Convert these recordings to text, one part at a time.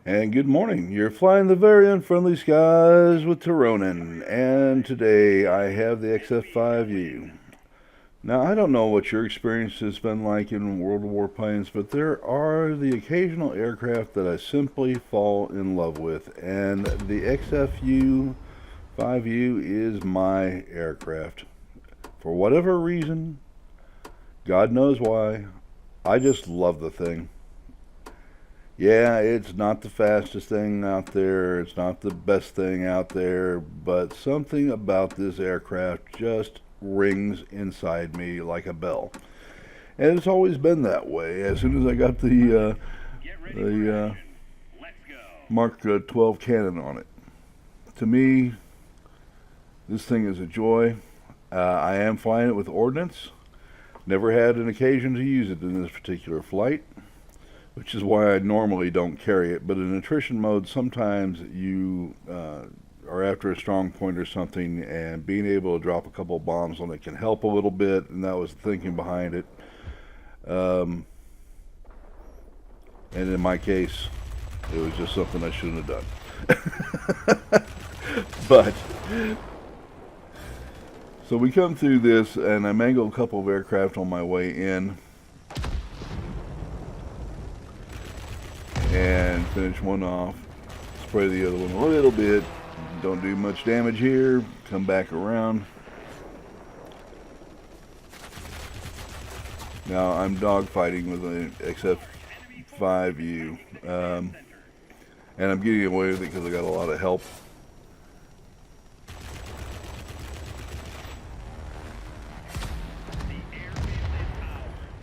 And good morning. You're flying the very unfriendly skies with Tironan, and today I have the XF5u. Now, I don't know what your experience has been like in World of Warplanes, but there are the occasional aircraft that I simply fall in love with, and the XFU 5U is my aircraft. For whatever reason, God knows why, I just love the thing. Yeah, it's not the fastest thing out there. It's not the best thing out there, but something about this aircraft just rings inside me like a bell. And it's always been that way. As soon as I got the Mark 12 cannon on it, to me, this thing is a joy. I am flying it with ordnance. Never had an occasion to use it in this particular flight, which is why I normally don't carry it. But in attrition mode, sometimes you are after a strong point or something, and being able to drop a couple of bombs on it can help a little bit, and that was the thinking behind it. And in my case, it was just something I shouldn't have done. But, so we come through this, and I mangled a couple of aircraft on my way in, and finish one off, spray the other one a little bit, don't do much damage here, come back around. Now I'm dogfighting with an XF5u, and I'm getting away with it because I got a lot of help.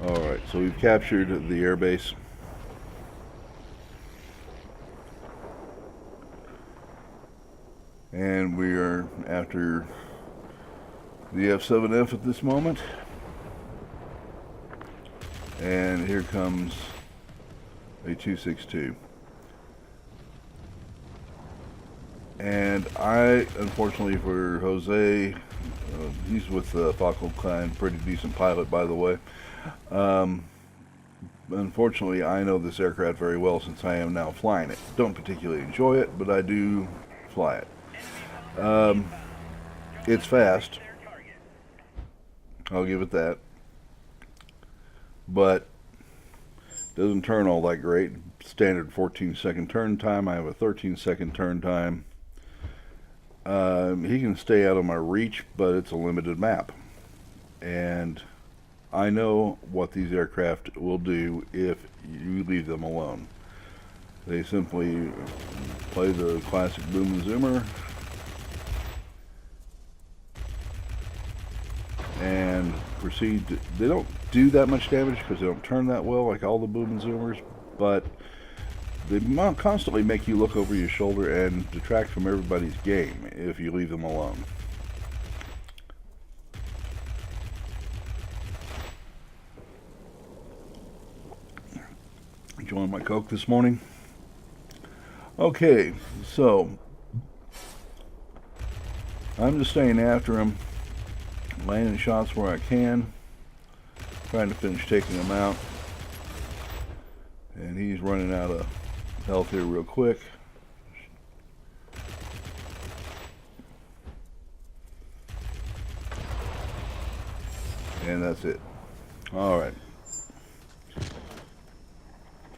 Alright, so we've captured the airbase. And we are after the F7F at this moment. And here comes a 262. And I, unfortunately for Jose, he's with Falco Klein, pretty decent pilot by the way. Unfortunately, I know this aircraft very well since I am now flying it. Don't particularly enjoy it, but I do fly it. It's fast. I'll give it that. But doesn't turn all that great. Standard 14-second turn time. I have a 13-second turn time. He can stay out of my reach, but it's a limited map. And I know what these aircraft will do if you leave them alone. They simply play the classic boom and zoomer and proceed to, they don't do that much damage because they don't turn that well like all the boom and zoomers, but they constantly make you look over your shoulder and detract from everybody's game if you leave them alone. Enjoying my Coke this morning. Okay, so I'm just staying after him, landing shots where I can, trying to finish taking him out. And he's running out of health here real quick. And that's it. Alright.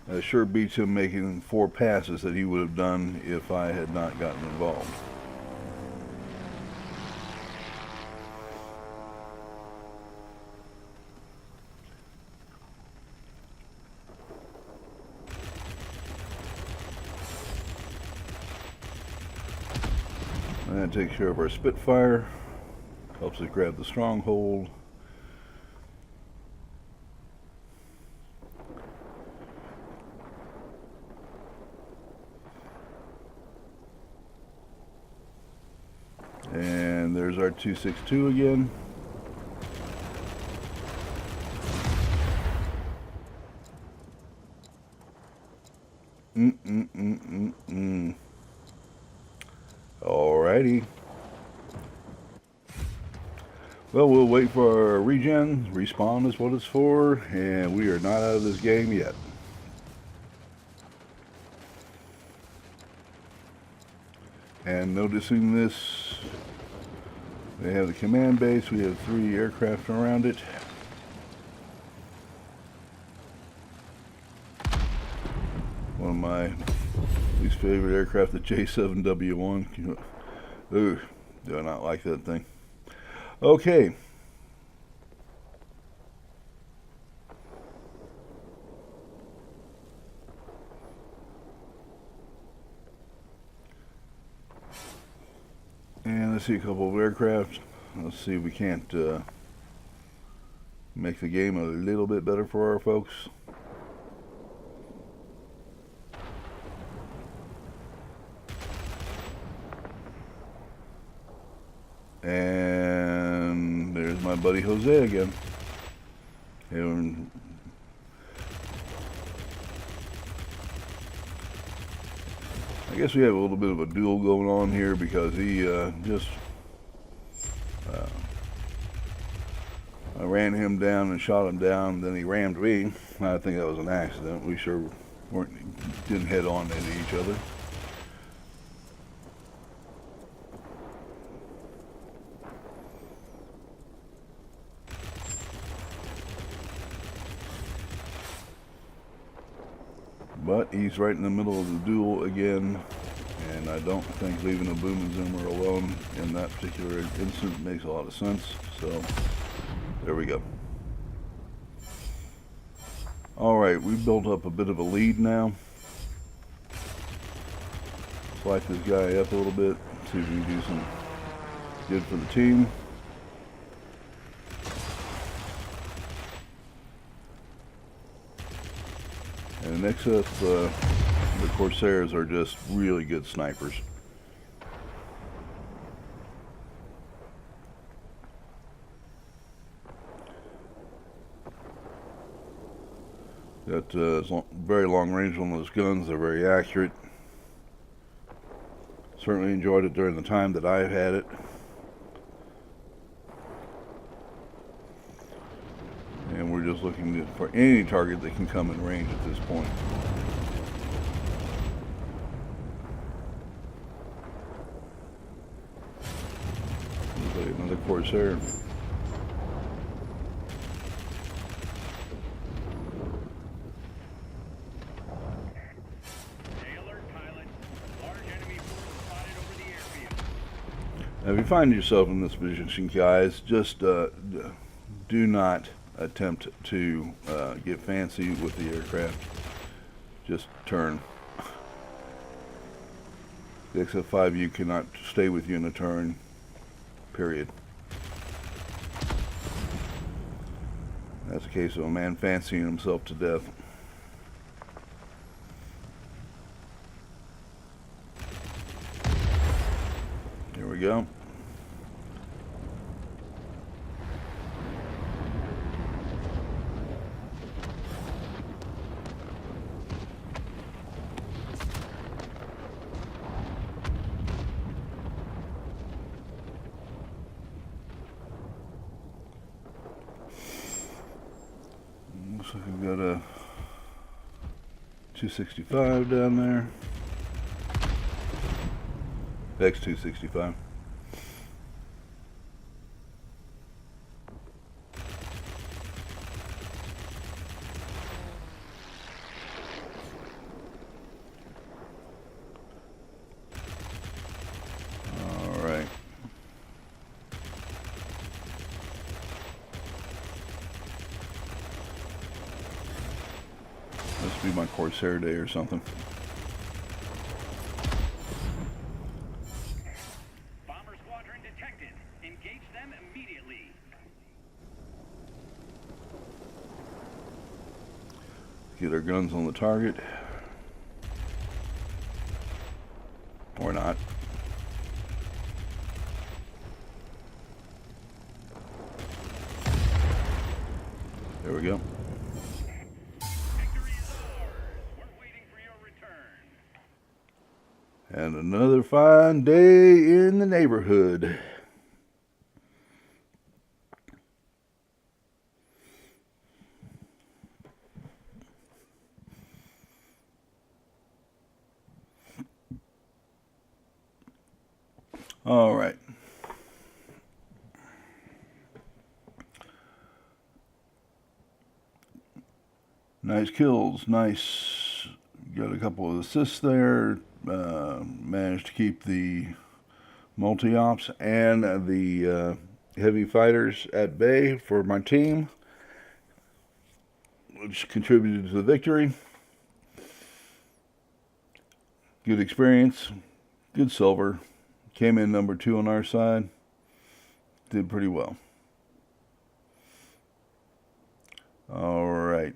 That sure beats him making 4 passes that he would have done if I had not gotten involved. And that takes care of our Spitfire. Helps us grab the stronghold. And there's our 262 again. Alrighty. Well, we'll wait for our regen. Respawn is what it's for, and we are not out of this game yet. And noticing this, they have the command base. We have 3 aircraft around it. One of my least favorite aircraft, the J7W1. Ooh, do I not like that thing. Okay. And let's see a couple of aircraft. Let's see if we can't make the game a little bit better for our folks. And there's my buddy Jose again. And I guess we have a little bit of a duel going on here because he just I ran him down and shot him down, then he rammed me. I think that was an accident. We sure didn't head on into each other. But he's right in the middle of the duel again, and I don't think leaving a boom and zoomer alone in that particular instance makes a lot of sense. So there we go. Alright, we've built up a bit of a lead now. Let's light this guy up a little bit, see if we can do some good for the team. And next up, the Corsairs are just really good snipers. Got very long range on those guns. They're very accurate. Certainly enjoyed it during the time that I've had it. And we're just looking for any target that can come in range at this point. Looks like another Corsair. Now, if you find yourself in this position, guys, just do not attempt to get fancy with the aircraft. Just turn. The XF5u cannot stay with you in a turn, period. That's a case of a man fancying himself to death. Here we go. Looks like we've got a 265 down there. X265. All right. Must be my Corsair day or something. Get our guns on the target. Or not. There we go. Victory is ours. We're waiting for your return. And another fine day in the neighborhood. All right. Nice kills. Nice. Got a couple of assists there. Managed to keep the multi-ops and the heavy fighters at bay for my team, which contributed to the victory. Good experience. Good silver. Came in number 2 on our side. Did pretty well. All right.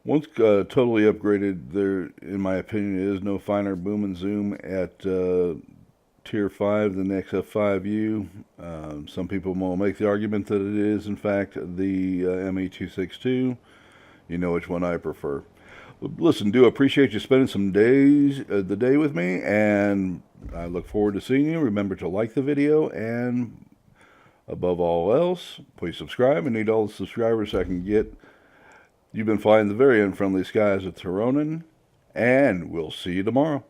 Once totally upgraded, there, in my opinion, is no finer boom and zoom at Tier 5 than the XF5u. Some people will make the argument that it is, in fact, the ME262. You know which one I prefer. Listen, do appreciate you spending some days, the day with me, and I look forward to seeing you. Remember to like the video, and above all else, please subscribe. I need all the subscribers I can get. You've been flying the very unfriendly skies of Tironan, and we'll see you tomorrow.